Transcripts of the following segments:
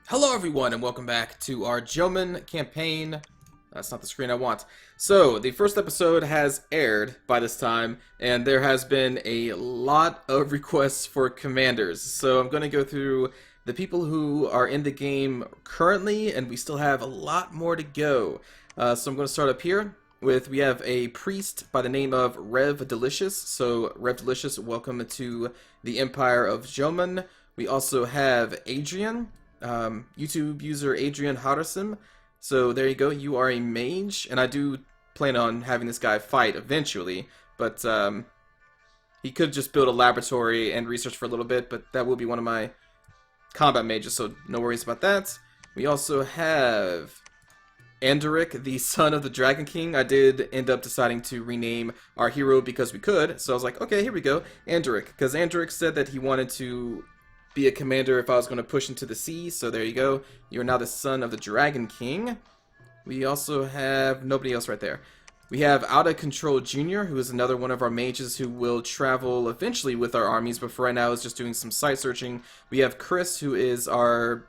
Hello everyone and welcome back to our Jomon campaign. That's not the screen I want. So, the first episode has aired by this time, and there has been a lot of requests for commanders. So I'm going to go through the people who are in the game currently, and we still have a lot more to go. So I'm going to start up here with, we have a priest by the name of Rev Delicious. So Rev Delicious, welcome to the Empire of Jomon. We also have Adrian. YouTube user Adrian Hodderson. So there you go, you are a mage, and I do plan on having this guy fight eventually, but he could just build a laboratory and research for a little bit, but that will be one of my combat mages, so no worries about that. We also have Anderic, the son of the Dragon King. I did end up deciding to rename our hero because we could, so I was like, okay, here we go, Anderic, because Anderic said that he wanted to be a commander if I was going to push into the sea, so there you go. You're now the son of the Dragon King. We also have nobody else right there. We have Out of Control Jr., who is another one of our mages who will travel eventually with our armies, but for right now is just doing some site searching. We have Chris, who is our,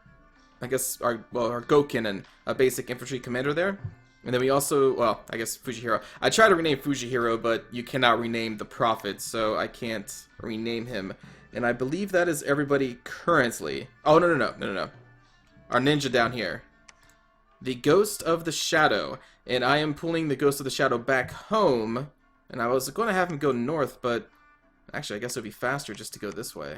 I guess, our Gokinen, a basic infantry commander there. And then we also, well, I guess Fujihiro. I tried to rename Fujihiro, but you cannot rename the Prophet, so I can't rename him. And I believe that is everybody currently. Oh, no. Our ninja down here. The Ghost of the Shadow. And I am pulling the Ghost of the Shadow back home. And I was going to have him go north, but actually I guess it would be faster just to go this way.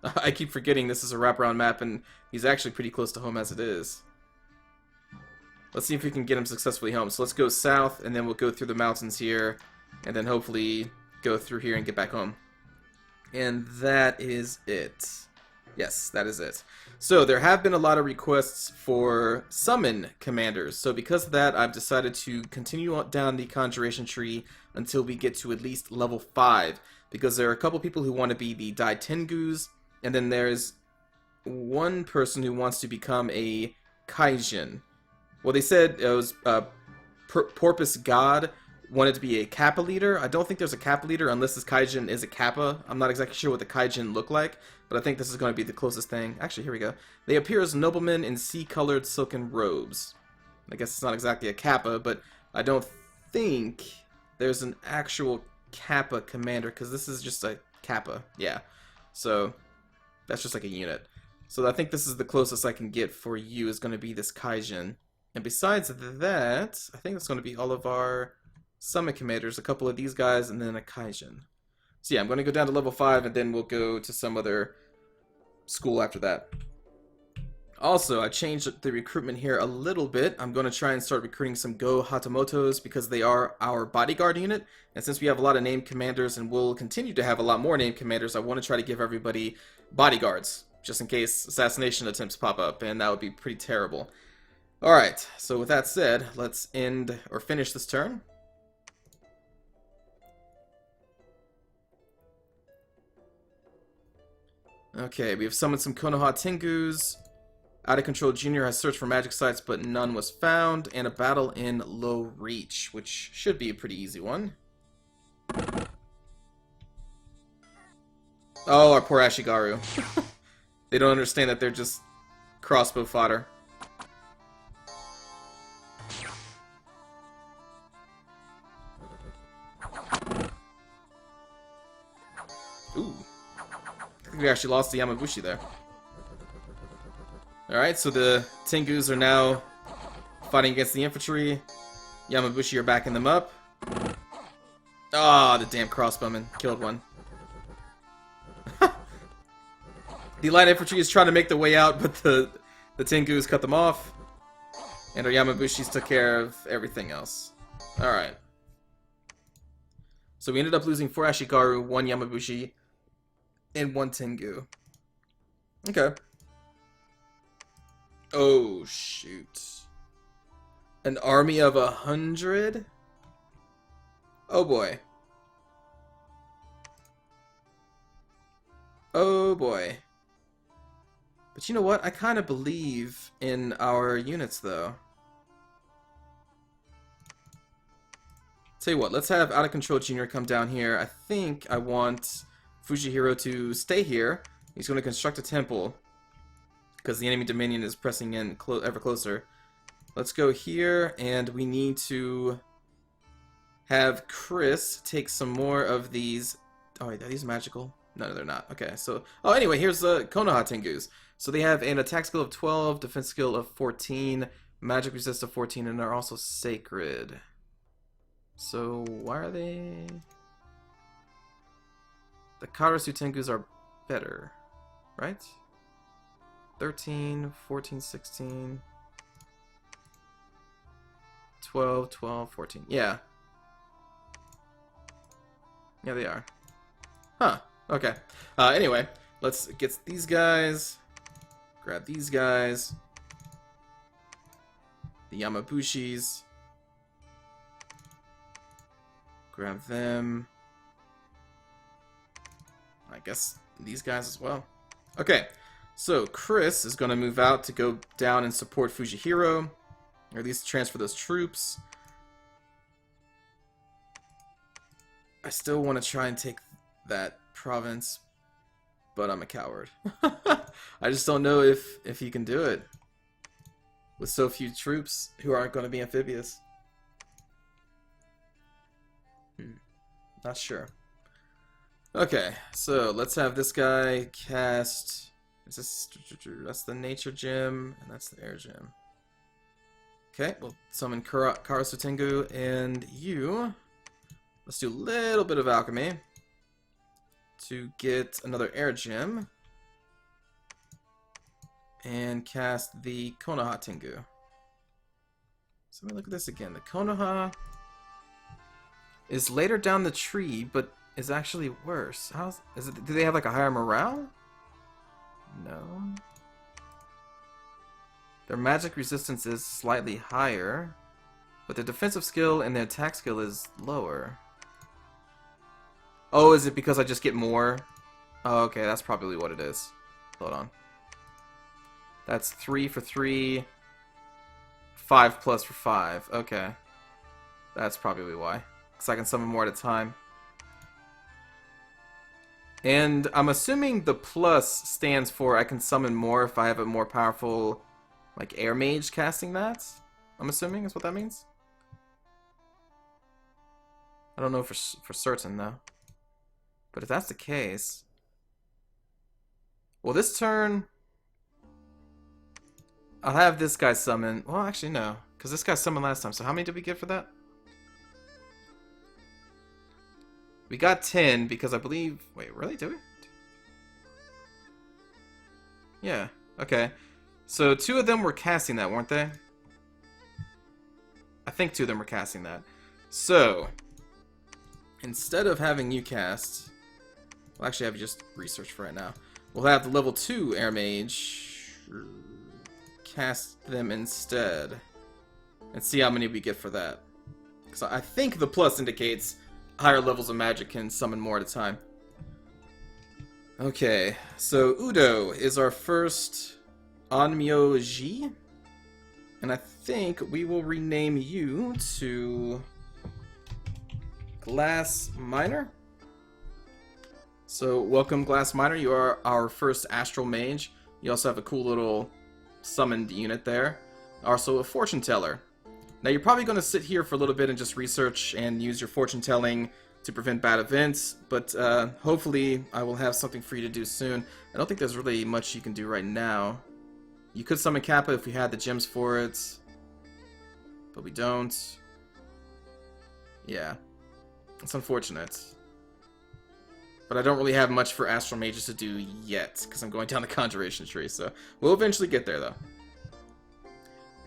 I keep forgetting this is a wraparound map, and he's actually pretty close to home as it is. Let's see if we can get him successfully home. So let's go south, and then we'll go through the mountains here, and then hopefully go through here and get back home. And that is it. Yes, that is it. So there have been a lot of requests for summon commanders. So because of that, I've decided to continue on down the conjuration tree until we get to at least level 5. Because there are a couple people who want to be the Dai Tengus, and then there's one person who wants to become a Kaijin. Well, they said it was Porpoise God wanted to be a Kappa leader. I don't think there's a Kappa leader unless this Kaijin is a Kappa. I'm not exactly sure what the Kaijin look like, but I think this is going to be the closest thing. Actually, here we go. They appear as noblemen in sea-colored silken robes. I guess it's not exactly a Kappa, but I don't think there's an actual Kappa commander, because this is just a Kappa. Yeah. So, that's just like a unit. So I think this is the closest I can get for you is going to be this Kaijin. And besides that, I think that's going to be all of our summon commanders, a couple of these guys, and then a Kaijin. So yeah, I'm going to go down to level 5, and then we'll go to some other school after that. Also, I changed the recruitment here a little bit. I'm going to try and start recruiting some Go Hatamotos because they are our bodyguard unit. And since we have a lot of named commanders, and we'll continue to have a lot more named commanders, I want to try to give everybody bodyguards, just in case assassination attempts pop up, and that would be pretty terrible. Alright, so with that said, let's end, or finish this turn. Okay, we have summoned some Konoha Tengus. Out of Control Jr. has searched for magic sites, but none was found. And a battle in Low Reach, which should be a pretty easy one. Oh, our poor Ashigaru. They don't understand that they're just crossbow fodder. Ooh. We actually lost the Yamabushi there. Alright, so the Tengus are now fighting against the infantry. Yamabushi are backing them up. Ah, the damn crossbowman. Killed one. The light infantry is trying to make their way out, but the Tengus cut them off. And our Yamabushis took care of everything else. Alright. So we ended up losing 4 Ashigaru, 1 Yamabushi, and 1 Tengu. Okay. Oh, shoot. An army of 100? Oh, boy. Oh, boy. But you know what? I kind of believe in our units, though. Tell you what, let's have Out of Control Jr. come down here. I think I want Fujihiro to stay here. He's going to construct a temple. because the enemy Dominion is pressing in ever closer. Let's go here, and we need to have Chris take some more of these. Oh, wait, are these magical? No, they're not. Okay, so... Oh, anyway, here's the Konoha Tengus. So they have an attack skill of 12, defense skill of 14, magic resist of 14, and they're also sacred. So, why are they... The Karasu Tengus are better, right? 13, 14, 16... 12, 12, 14. Yeah. Yeah, they are. Huh. Okay. Anyway, let's get these guys. Grab these guys. The Yamabushis. Grab them. I guess these guys as well. Okay. So, Chris is going to move out to go down and support Fujihiro. Or at least transfer those troops. I still want to try and take that province, but I'm a coward. I just don't know if you can do it with so few troops who aren't going to be amphibious. Not sure. Okay, so let's have this guy cast... Is this... That's the nature gem, and that's the air gem. Okay, we'll summon Karasu Tengu, and you... Let's do a little bit of alchemy to get another air gem and cast the Konoha Tengu. So let me look at this again. The Konoha is later down the tree, but is actually worse. Is it? Do they have like a higher morale? No. Their magic resistance is slightly higher, but their defensive skill and their attack skill is lower. Oh, is it because I just get more? Oh, okay, that's probably what it is. Hold on. That's 3 for 3, 5 plus for 5. Okay. That's probably why. Because I can summon more at a time. And I'm assuming the plus stands for I can summon more if I have a more powerful... like air mage casting that? I'm assuming is what that means. I don't know for certain though. But if that's the case, well, this turn I'll have this guy summon. Well, actually no, because this guy summoned last time. So how many did we get for that? We got 10 because I believe. Wait, really? Did we? Yeah. Okay. So 2 of them were casting that, weren't they? I think 2 of them were casting that. So, instead of having you cast... We'll actually have you just research for right now. We'll have the level 2 Air Mage cast them instead. And see how many we get for that. Because I think the plus indicates higher levels of magic can summon more at a time. Okay, so Udo is our first... Onmyo-ji, and I think we will rename you to Glass Miner. So welcome, Glass Miner. You are our first Astral Mage. You also have a cool little summoned unit there. Also a Fortune Teller. Now you're probably going to sit here for a little bit and just research and use your fortune telling to prevent bad events, but hopefully I will have something for you to do soon. I don't think there's really much you can do right now. You could summon Kappa if we had the gems for it, but we don't. Yeah, it's unfortunate. But I don't really have much for Astral Mages to do yet, because I'm going down the Conjuration tree, so we'll eventually get there, though.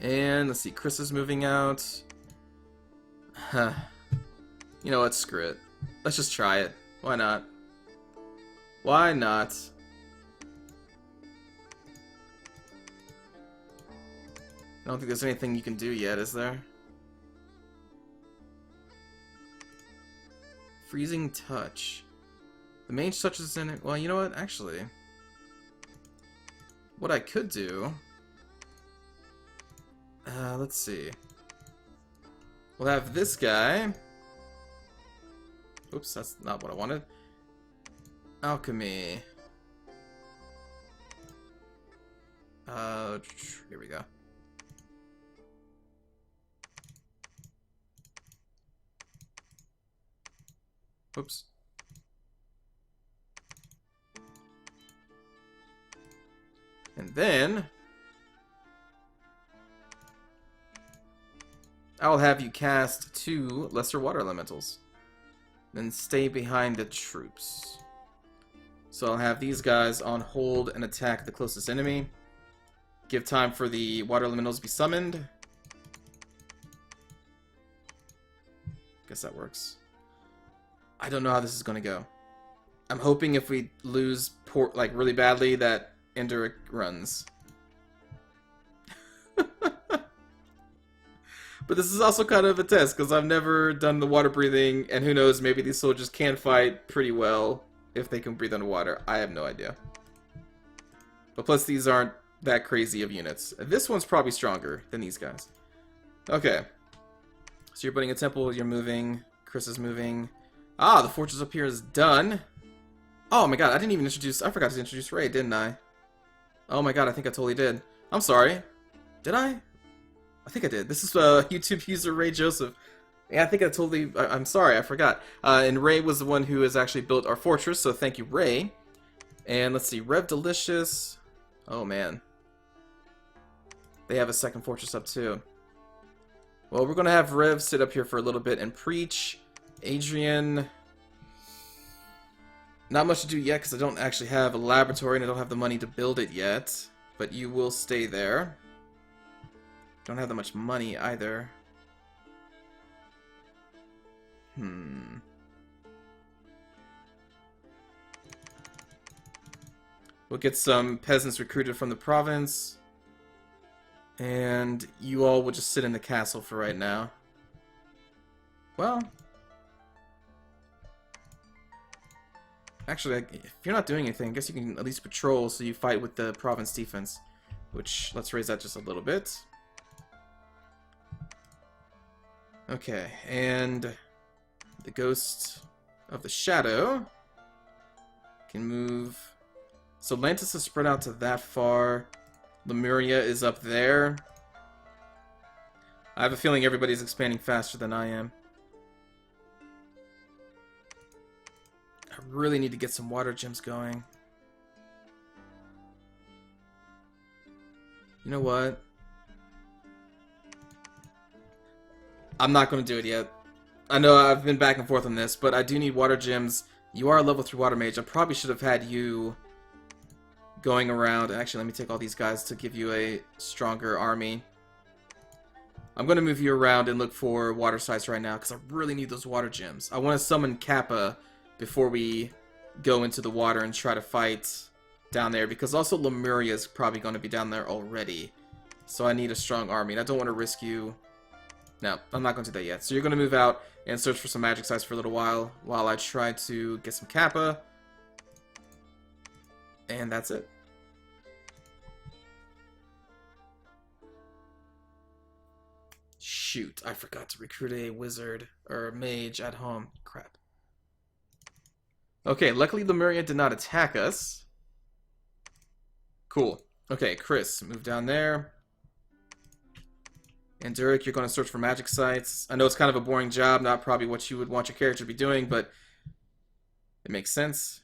And let's see, Chris is moving out. Huh. You know what, screw it. Let's just try it. Why not? Why not? I don't think there's anything you can do yet, is there? Freezing Touch. The mage touches in it. Well, you know what? Actually, what I could do... let's see. We'll have this guy... Oops, that's not what I wanted. Alchemy. Here we go. Oops. And then I'll have you cast 2 lesser water elementals. Then stay behind the troops. So I'll have these guys on hold and attack the closest enemy. Give time for the water elementals to be summoned. Guess that works. I don't know how this is going to go. I'm hoping if we lose like really badly that Enduric runs. But this is also kind of a test, because I've never done the water breathing, and who knows, maybe these soldiers can fight pretty well if they can breathe underwater. I have no idea. But plus, these aren't that crazy of units. This one's probably stronger than these guys. Okay. So you're putting a temple, you're moving, Chris is moving. Ah, the fortress up here is done. Oh my god, I forgot to introduce Ray, didn't I? Oh my god, I think I totally did. I'm sorry. Did I? I think I did. This is YouTube user Ray Joseph. Yeah, I think I totally... I'm sorry, I forgot. And Ray was the one who has actually built our fortress, so thank you, Ray. And let's see, Rev Delicious. Oh, man. They have a second fortress up, too. Well, we're going to have Rev sit up here for a little bit and preach. Adrian... Not much to do yet, because I don't actually have a laboratory, and I don't have the money to build it yet. But you will stay there. Don't have that much money either. We'll get some peasants recruited from the province. And you all will just sit in the castle for right now. Well... Actually, if you're not doing anything, I guess you can at least patrol so you fight with the province defense. Which, let's raise that just a little bit. Okay, and the Ghost of the Shadow can move. So Lantis is spread out to that far. Lemuria is up there. I have a feeling everybody's expanding faster than I am. I really need to get some water gems going. You know what? I'm not going to do it yet. I know I've been back and forth on this, but I do need water gems. You are a level 3 water mage. I probably should have had you going around. Actually, let me take all these guys to give you a stronger army. I'm going to move you around and look for water sites right now, because I really need those water gems. I want to summon Kappa before we go into the water and try to fight down there, because also Lemuria is probably going to be down there already. So I need a strong army, and I don't want to risk you... No, I'm not going to do that yet. So you're going to move out and search for some magic sites for a little while I try to get some Kappa. And that's it. Shoot, I forgot to recruit a wizard or a mage at home. Crap. Okay, luckily Lemuria did not attack us. Cool. Okay, Chris, move down there. And Durek, you're going to search for magic sites. I know it's kind of a boring job, not probably what you would want your character to be doing, but it makes sense.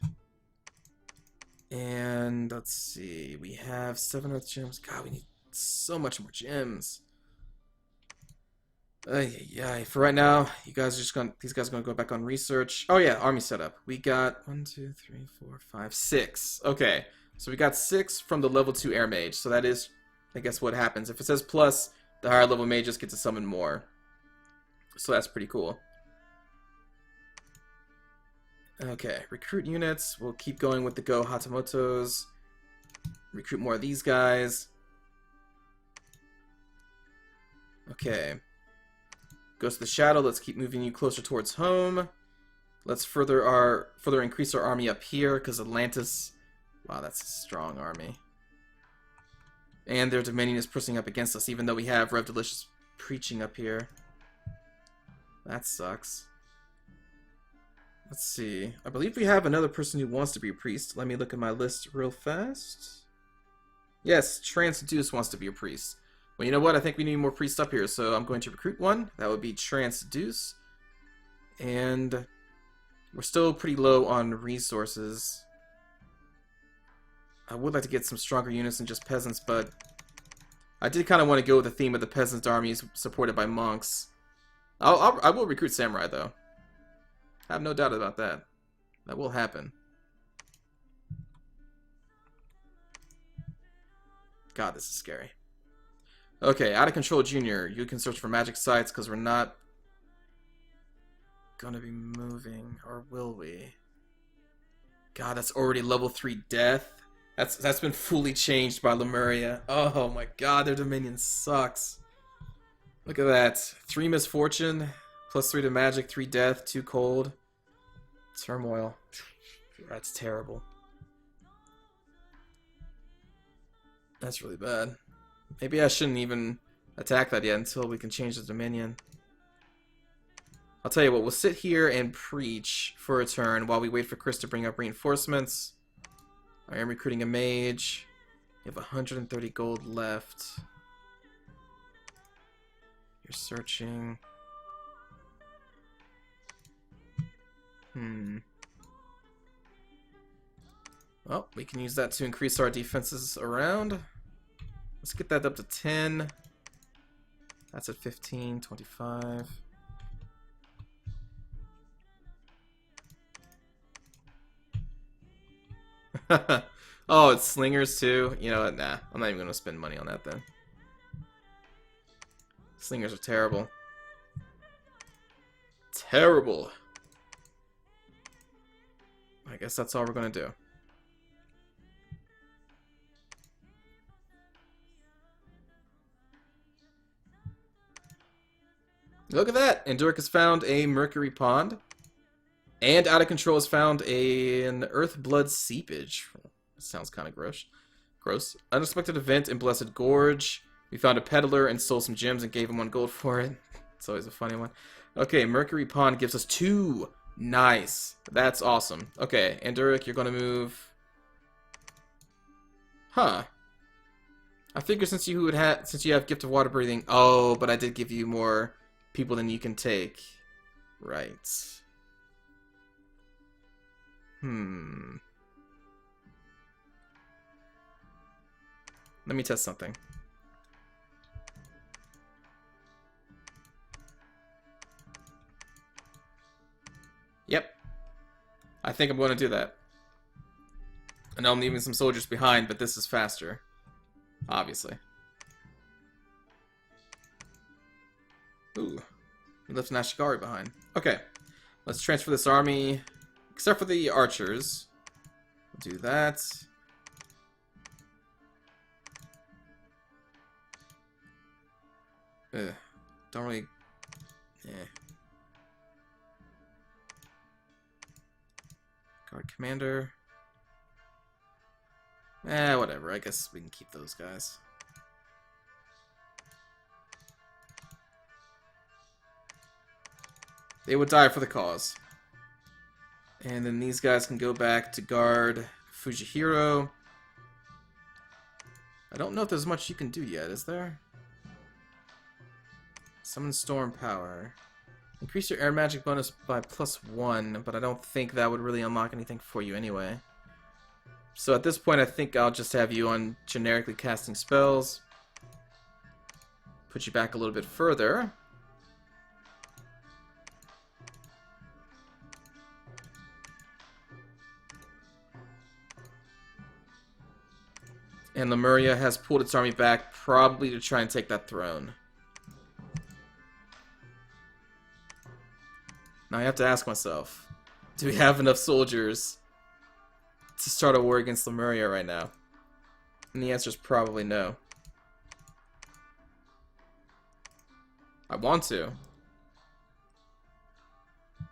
And let's see, we have 7 Earth gems. God, we need so much more gems. Yeah. For right now, you guys are just going. These guys are going to go back on research. Oh yeah, army setup. We got 1, 2, 3, 4, 5, 6. Okay, so we got 6 from the level 2 air mage. So that is, I guess, what happens if it says plus. The higher level mages get to summon more. So that's pretty cool. Okay, recruit units. We'll keep going with the Go Hatamotos. Recruit more of these guys. Okay. Ghost of the Shadow, let's keep moving you closer towards home. Let's further increase our army up here, because Atlantis... Wow, that's a strong army. And their Dominion is pushing up against us, even though we have Rev Delicious preaching up here. That sucks. Let's see. I believe we have another person who wants to be a priest. Let me look at my list real fast. Yes, Transduce wants to be a priest. Well, you know what? I think we need more priests up here, so I'm going to recruit one. That would be Transduce. And we're still pretty low on resources. I would like to get some stronger units than just peasants, but I did kind of want to go with the theme of the peasant armies supported by monks. I will recruit samurai, though. I have no doubt about that. That will happen. God, this is scary. Okay, Out of Control Junior. You can search for magic sites because we're not gonna be moving, or will we? God, that's already level 3 death. That's been fully changed by Lemuria. Oh my god, their dominion sucks. Look at that. 3 misfortune, +3 to magic, 3 death, 2 cold. Turmoil. That's terrible. That's really bad. Maybe I shouldn't even attack that yet until we can change the dominion. I'll tell you what, we'll sit here and preach for a turn while we wait for Chris to bring up reinforcements. I am recruiting a mage. You have 130 gold left. You're searching. Well, we can use that to increase our defenses around. Let's get that up to 10. That's at 15, 25. Oh, it's slingers too? You know what? Nah, I'm not even going to spend money on that then. Slingers are terrible. Terrible. I guess that's all we're going to do. Look at that! Enduric has found a Mercury Pond. And Out of Control has found an Earth Blood Seepage. That sounds kind of gross. Unexpected event in Blessed Gorge. We found a peddler and stole some gems and gave him 1 gold for it. It's always a funny one. Okay, Mercury Pond gives us 2. Nice. That's awesome. Okay, Enduric, you're going to move... Huh. I figure since you have Gift of Water Breathing... Oh, but I did give you more people than you can take. Right. Let me test something. Yep. I think I'm going to do that. I know I'm leaving some soldiers behind, but this is faster. Obviously. Ooh. We left an Ashigari behind. Okay. Let's transfer this army. Except for the archers. We'll do that. Don't really... Guard commander. Whatever. I guess we can keep those guys. They would die for the cause. And then these guys can go back to guard Fujihiro. I don't know if there's much you can do yet, is there? Summon Storm Power. Increase your air magic bonus by +1, but I don't think that would really unlock anything for you anyway. So at this point, I think I'll just have you on generically casting spells. Put you back a little bit further. And Lemuria has pulled its army back, probably to try and take that throne. Now I have to ask myself, do we have enough soldiers to start a war against Lemuria right now? And the answer is probably no. I want to.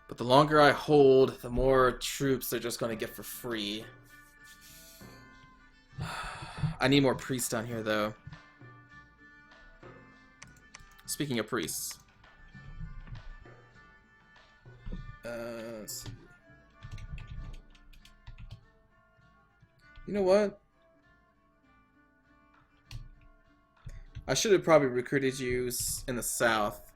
But the longer I hold, the more troops they're just going to get for free. I need more priests down here, though. Speaking of priests. Let's see. You know what? I should have probably recruited you in the south.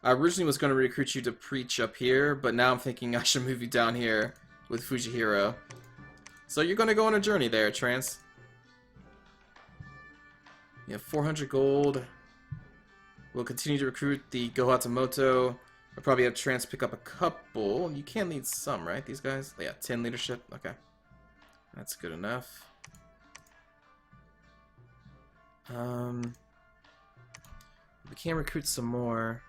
I originally was going to recruit you to preach up here, but now I'm thinking I should move you down here with Fujihiro. So you're going to go on a journey there, Trance. You have 400 gold. We'll continue to recruit the Go Hatamoto. I'll probably have Trance pick up a couple. You can lead some, right, these guys? Yeah, 10 leadership. Okay. That's good enough. We can recruit some more.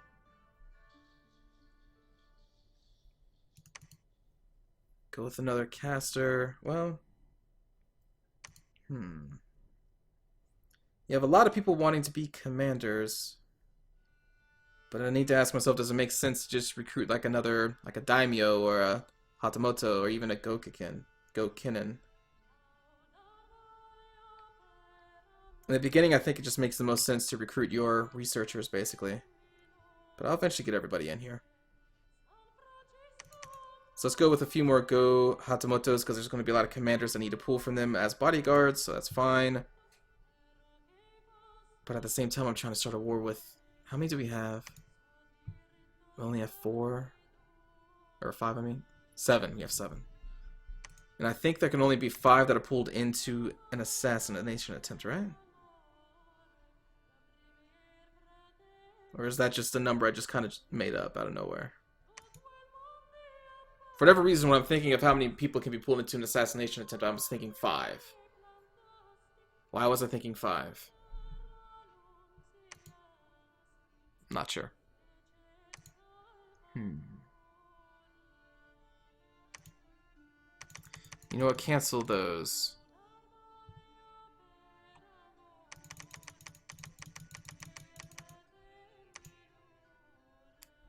Go with another caster. Well, You have a lot of people wanting to be commanders. But I need to ask myself, does it make sense to just recruit like another, like a daimyo or a hatamoto or even a gokinen? In the beginning, I think it just makes the most sense to recruit your researchers, basically. But I'll eventually get everybody in here. So let's go with a few more Go Hatamotos, because there's going to be a lot of commanders I need to pull from them as bodyguards, so that's fine. But at the same time, I'm trying to start a war with... How many do we have? We only have 4. Or 5, I mean. 7. We have 7. And I think there can only be 5 that are pulled into an assassination attempt, right? Or is that just a number I just kind of made up out of nowhere? For whatever reason, when I'm thinking of how many people can be pulled into an assassination attempt, I was thinking 5. Why was I thinking 5? Not sure. You know what? Cancel those.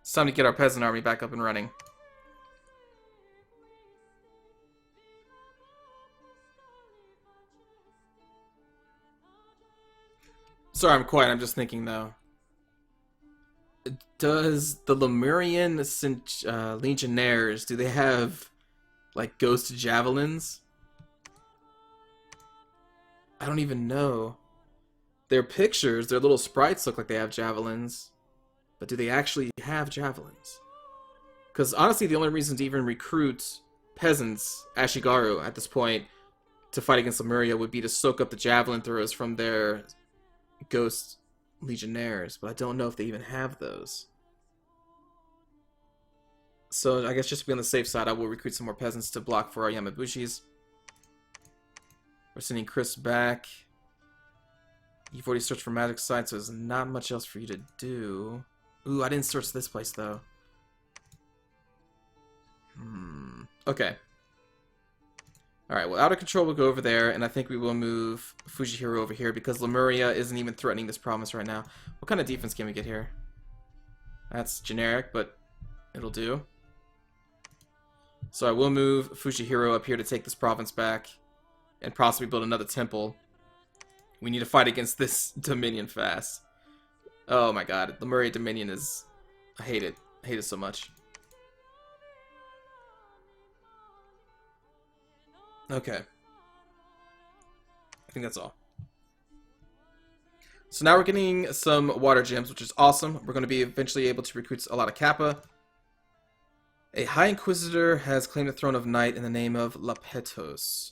It's time to get our peasant army back up and running. Sorry, I'm quiet. I'm just thinking, though. Does the Lemurian legionnaires, do they have, like, ghost javelins? I don't even know. Their pictures, their little sprites look like they have javelins. But do they actually have javelins? Because honestly, the only reason to even recruit peasants, Ashigaru, at this point, to fight against Lemuria would be to soak up the javelin throws from their ghost legionnaires. But I don't know if they even have those. So I guess just to be on the safe side, I will recruit some more peasants to block for our Yamabushis. We're sending Chris back. You've already searched for magic sites, so there's not much else for you to do. Ooh, I didn't search this place, though. Okay. Alright, well, out of control will go over there, and I think we will move Fujihiro over here, because Lemuria isn't even threatening this province right now. What kind of defense can we get here? That's generic, but it'll do. So I will move Fujihiro up here to take this province back, and possibly build another temple. We need to fight against this Dominion fast. Oh my god, Lemuria Dominion is... I hate it. I hate it so much. Okay. I think that's all. So now we're getting some water gems, which is awesome. We're going to be eventually able to recruit a lot of Kappa. A High Inquisitor has claimed the throne of Night in the name of Lapetos.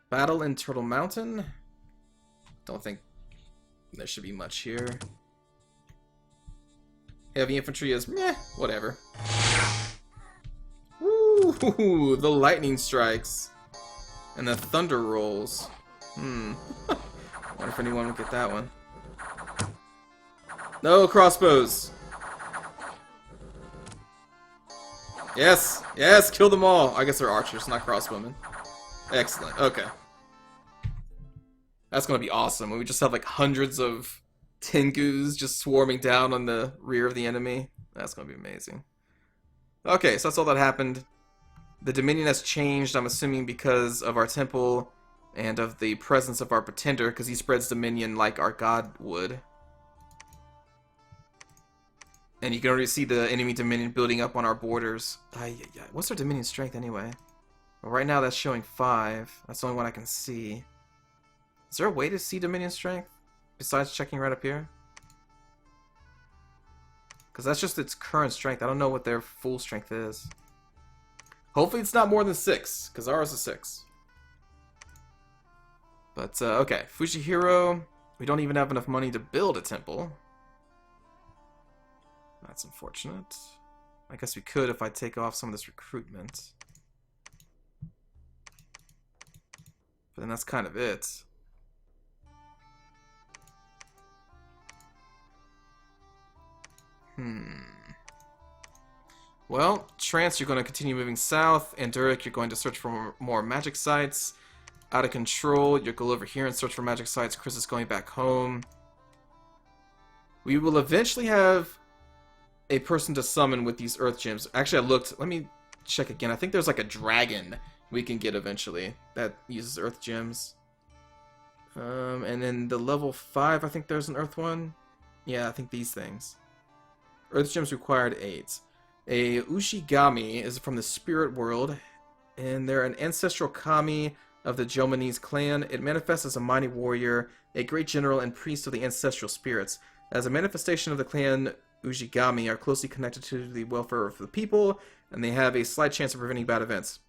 Battle in Turtle Mountain? Don't think there should be much here. Heavy infantry is meh, whatever. Woo! The lightning strikes. And the thunder rolls. Wonder if anyone would get that one. No crossbows! Yes! Yes! Kill them all! I guess they're archers, not crossbowmen. Excellent. Okay. That's gonna be awesome. When we just have like hundreds of Tengus just swarming down on the rear of the enemy. That's gonna be amazing. Okay, so that's all that happened. The Dominion has changed, I'm assuming because of our temple and of the presence of our pretender, because he spreads Dominion like our god would. And you can already see the enemy Dominion building up on our borders. What's our Dominion strength anyway? Well, right now that's showing 5. That's the only one I can see. Is there a way to see Dominion strength? besides checking right up here? Because that's just its current strength. I don't know what their full strength is. Hopefully it's not more than 6, because ours is 6. But, okay. Fujihiro, we don't even have enough money to build a temple. That's unfortunate. I guess we could if I take off some of this recruitment. But then that's kind of it. Well, Trance, you're going to continue moving south. Anduric, you're going to search for more magic sites. Out of Control, you'll go over here and search for magic sites. Chris is going back home. We will eventually have a person to summon with these earth gems. Actually, I looked. Let me check again. I think there's like a dragon we can get eventually that uses earth gems. And then the level 5, I think there's an earth one. Yeah, I think these things. Earth gems required 8. A Ushigami is from the spirit world, and they're an ancestral kami of the Jomonese clan. It manifests as a mighty warrior, a great general, and priest of the ancestral spirits. As a manifestation of the clan, Ushigami are closely connected to the welfare of the people, and they have a slight chance of preventing bad events.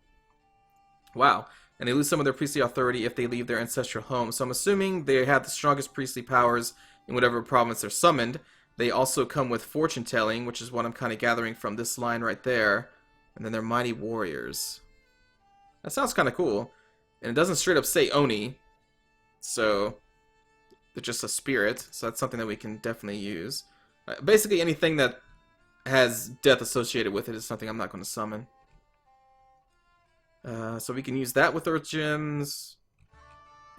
Wow. And they lose some of their priestly authority if they leave their ancestral home. So I'm assuming they have the strongest priestly powers in whatever province they're summoned. They also come with fortune telling, which is what I'm kind of gathering from this line right there. And then they're mighty warriors. That sounds kind of cool. And it doesn't straight up say Oni. So they're just a spirit. So that's something that we can definitely use. Basically anything that has death associated with it is something I'm not going to summon. So we can use that with Earth Gems.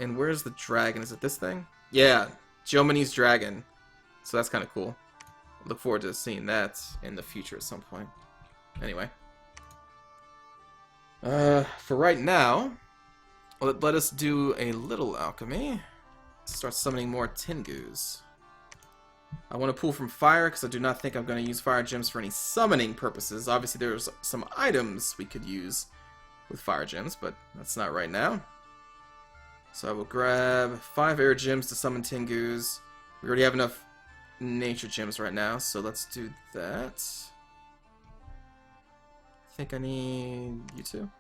And where's the dragon? Is it this thing? Yeah, Jomonese dragon. So that's kind of cool. Look forward to seeing that in the future at some point. Anyway. For right now, let us do a little alchemy. Start summoning more Tengus. I want to pull from fire because I do not think I'm going to use fire gems for any summoning purposes. Obviously there's some items we could use with fire gems, but that's not right now. So I will grab 5 air gems to summon Tengus. We already have enough nature gems right now, so let's do that. I think I need you two.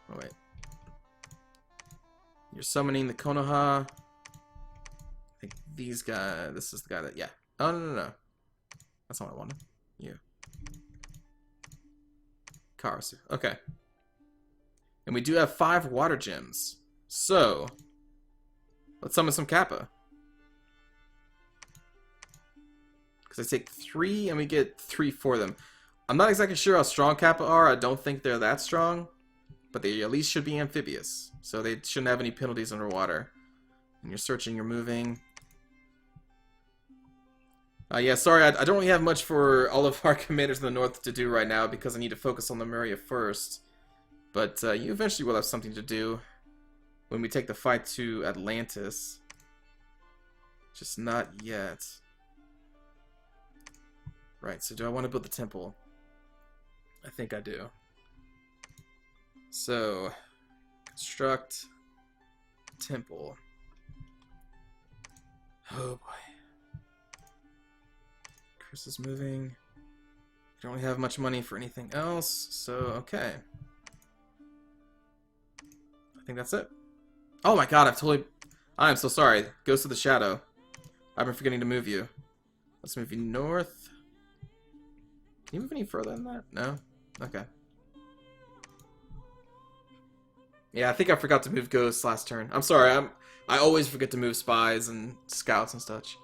Oh wait. You're summoning the Konoha. I think these guys, this is the guy that, yeah. Oh, no. That's not what I wanted. You. Karasu. Okay. And we do have 5 water gems. So, let's summon some Kappa. Because I take 3 and we get 3 for them. I'm not exactly sure how strong Kappa are. I don't think they're that strong. But they at least should be amphibious. So they shouldn't have any penalties underwater. And you're searching, you're moving. Yeah, sorry, I don't really have much for all of our commanders in the north to do right now because I need to focus on Lemuria first. But you eventually will have something to do when we take the fight to Atlantis. Just not yet. Right, so do I want to build the temple? I think I do. So, construct temple. Oh boy. Chris is moving. Don't really have much money for anything else, so okay. I think that's it. Oh my god, I'm so sorry. Ghost of the Shadow. I've been forgetting to move you. Let's move you north. Can you move any further than that? No? Okay. Yeah, I think I forgot to move ghosts last turn. I'm sorry, I always forget to move spies and scouts and such.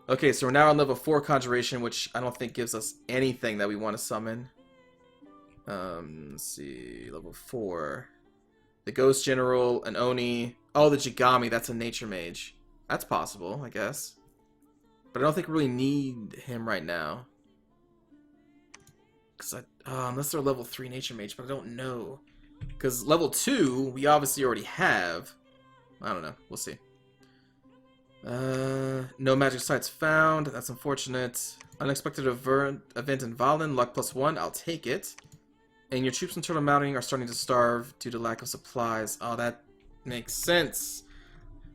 Okay, so we're now on level 4 Conjuration, which I don't think gives us anything that we want to summon. Let's see, level 4. The Ghost General, an Oni. Oh, the Jigami, that's a Nature Mage. That's possible, I guess. But I don't think we really need him right now. Because unless they're level 3 Nature Mage, but I don't know. Because level 2, we obviously already have. I don't know, we'll see. No magic sites found. That's unfortunate. Unexpected event in Valen. Luck +1. I'll take it. And your troops in Turtle Mountain are starting to starve due to lack of supplies. Oh, that makes sense.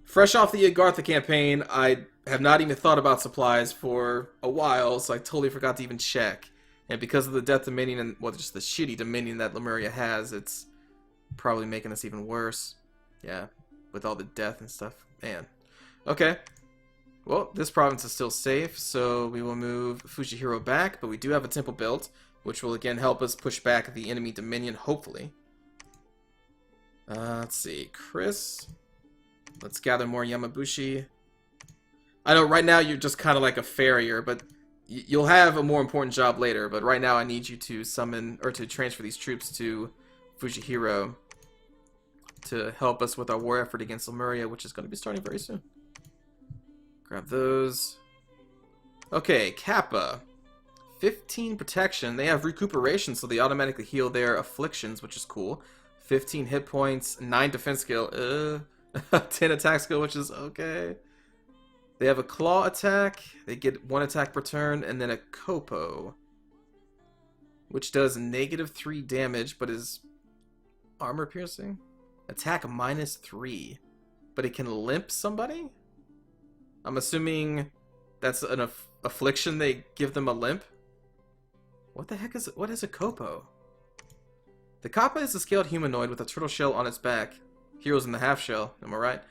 fresh off the Agartha campaign, I have not even thought about supplies for a while, so I totally forgot to even check. And because of the death Dominion and, well, just the shitty Dominion that Lemuria has, it's probably making us even worse. Yeah, with all the death and stuff. Man. Okay. Well, this province is still safe, so we will move Fujihiro back, but we do have a temple built, which will again help us push back the enemy Dominion, hopefully. Let's see. Chris. Let's gather more Yamabushi. I know right now you're just kind of like a farrier, but you'll have a more important job later. But right now I need you to summon, or to transfer these troops to Fujihiro to help us with our war effort against Lemuria, which is going to be starting very soon. Grab those. Okay, Kappa. 15 protection. They have recuperation, so they automatically heal their afflictions, which is cool. 15 hit points, 9 defense skill, 10 attack skill, which is okay. They have a claw attack. They get 1 attack per turn, and then a Kopo, which does -3 damage, but is armor piercing. Attack -3, but it can limp somebody? I'm assuming that's an affliction. They give them a limp. What the heck is it? What is a Kopo? The Kappa is a scaled humanoid with a turtle shell on its back. Heroes in the half shell, am I right?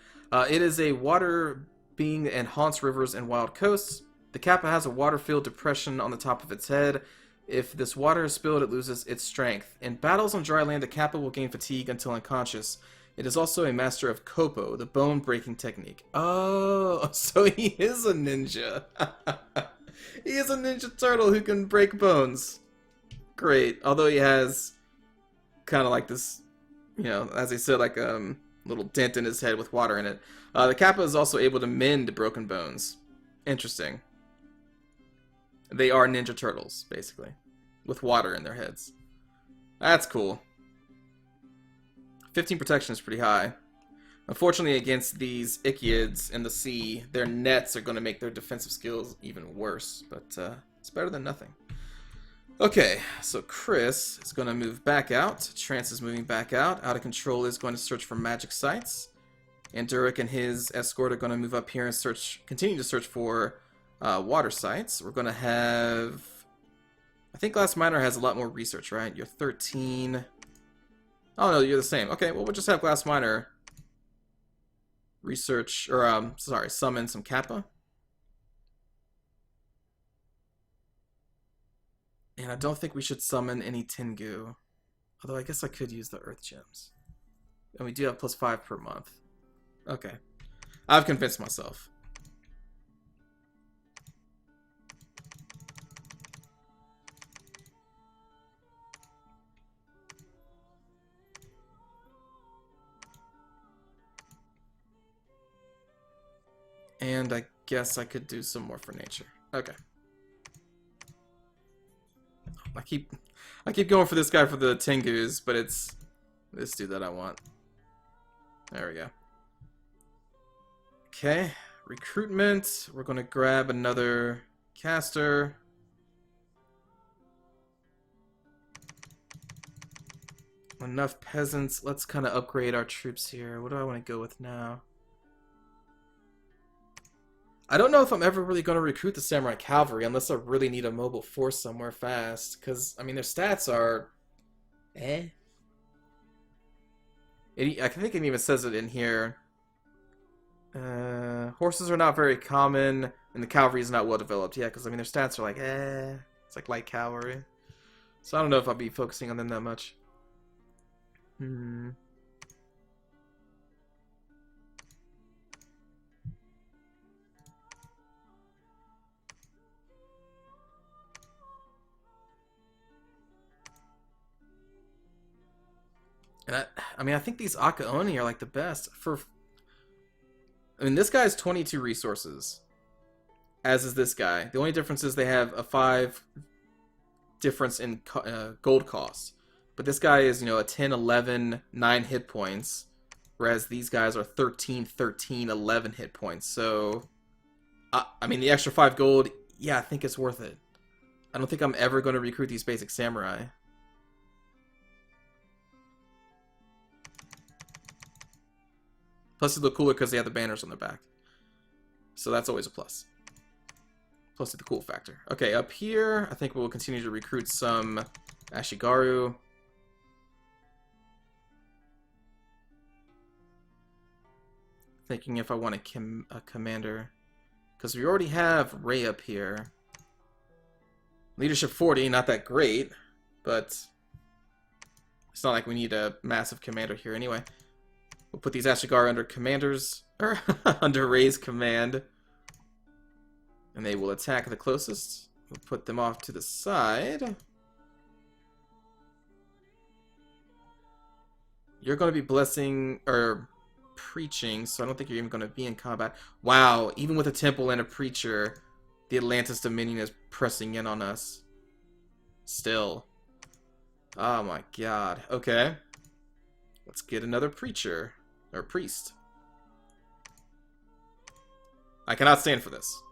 It is a water being and haunts rivers and wild coasts. The Kappa has a water-filled depression on the top of its head. If this water is spilled, it loses its strength. In battles on dry land, the Kappa will gain fatigue until unconscious. It is also a master of Kopo, the bone-breaking technique. Oh, so he is a ninja. He is a ninja turtle who can break bones. Great. Although he has kind of like this, you know, as I said, like little dent in his head with water in it. The Kappa is also able to mend broken bones. Interesting. They are ninja turtles, basically, with water in their heads. That's cool. 15 protection is pretty high. Unfortunately, against these Ichthyids in the sea, their nets are going to make their defensive skills even worse, but it's better than nothing. Okay, so Chris is going to move back out. Trance is moving back out. Out of Control is going to search for magic sites. And Durek and his escort are going to move up here and continue to search for water sites. We're going to have... I think Glass Miner has a lot more research, right? You're 13... Oh no, you're the same. Okay, well we'll just have Glass Miner research, or summon some Kappa. And I don't think we should summon any Tengu. Although I guess I could use the Earth Gems. And we do have +5 per month. Okay. I've convinced myself. And I guess I could do some more for nature. Okay. I keep going for this guy for the Tengus, but it's this dude that I want. There we go. Okay, recruitment. We're gonna grab another caster. Enough peasants. Let's kind of upgrade our troops here. What do I want to go with now? I don't know if I'm ever really going to recruit the Samurai Cavalry unless I really need a mobile force somewhere fast. Because, I mean, their stats are... eh? I think it even says it in here. Horses are not very common, and the cavalry is not well developed. Yeah, because, I mean, their stats are like, eh. It's like light cavalry. So I don't know if I'll be focusing on them that much. And I mean, I think these Akaoni are like the best. I mean, this guy's 22 resources, as is this guy. The only difference is they have a 5 difference in gold cost. But this guy is, you know, a 10, 11, 9 hit points, whereas these guys are 13, 13, 11 hit points. So, I mean, the extra 5 gold, yeah, I think it's worth it. I don't think I'm ever going to recruit these basic samurai. Plus they look cooler because they have the banners on their back. So that's always a plus. Plus the cool factor. Okay, up here, I think we'll continue to recruit some Ashigaru. Thinking if I want a commander. Because we already have Ray up here. Leadership 40, not that great. But it's not like we need a massive commander here anyway. We'll put these Ashigaru under commanders, or under Ray's command. And they will attack the closest. We'll put them off to the side. You're going to be blessing, or preaching, so I don't think you're even going to be in combat. Wow, even with a temple and a preacher, the Atlantis Dominion is pressing in on us. Still. Oh my god. Okay. Let's get another preacher. Or priest. I cannot stand for this.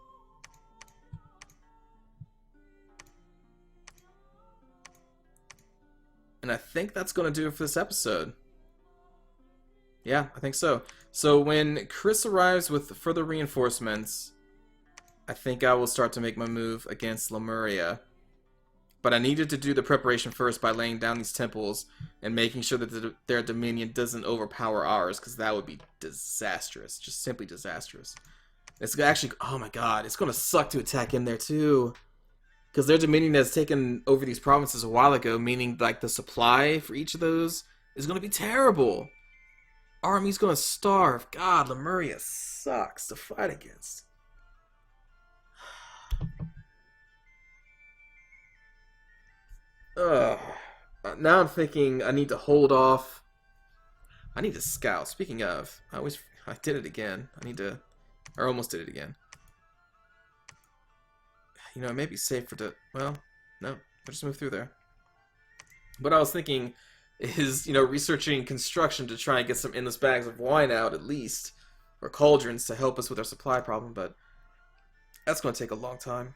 And I think that's going to do it for this episode. Yeah, I think so. So when Chris arrives with further reinforcements, I think I will start to make my move against Lemuria. But I needed to do the preparation first by laying down these temples and making sure that their dominion doesn't overpower ours, because that would be disastrous. Just simply disastrous. It's actually, oh my god, it's going to suck to attack in there too. Because their dominion has taken over these provinces a while ago, meaning like the supply for each of those is going to be terrible. Army's going to starve. God, Lemuria sucks to fight against. Ugh. Now I'm thinking I need to hold off. I need to scout. Speaking of, I did it again. Or almost did it again. You know, it may be safer to, well, no, we'll just move through there. What I was thinking is, you know, researching construction to try and get some endless bags of wine out at least, or cauldrons to help us with our supply problem, but that's going to take a long time.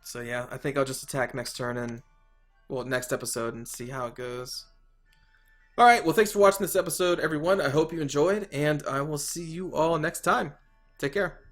So yeah, I think I'll just attack next turn and, well, next episode and see how it goes. Alright, well, thanks for watching this episode, everyone. I hope you enjoyed, and I will see you all next time. Take care.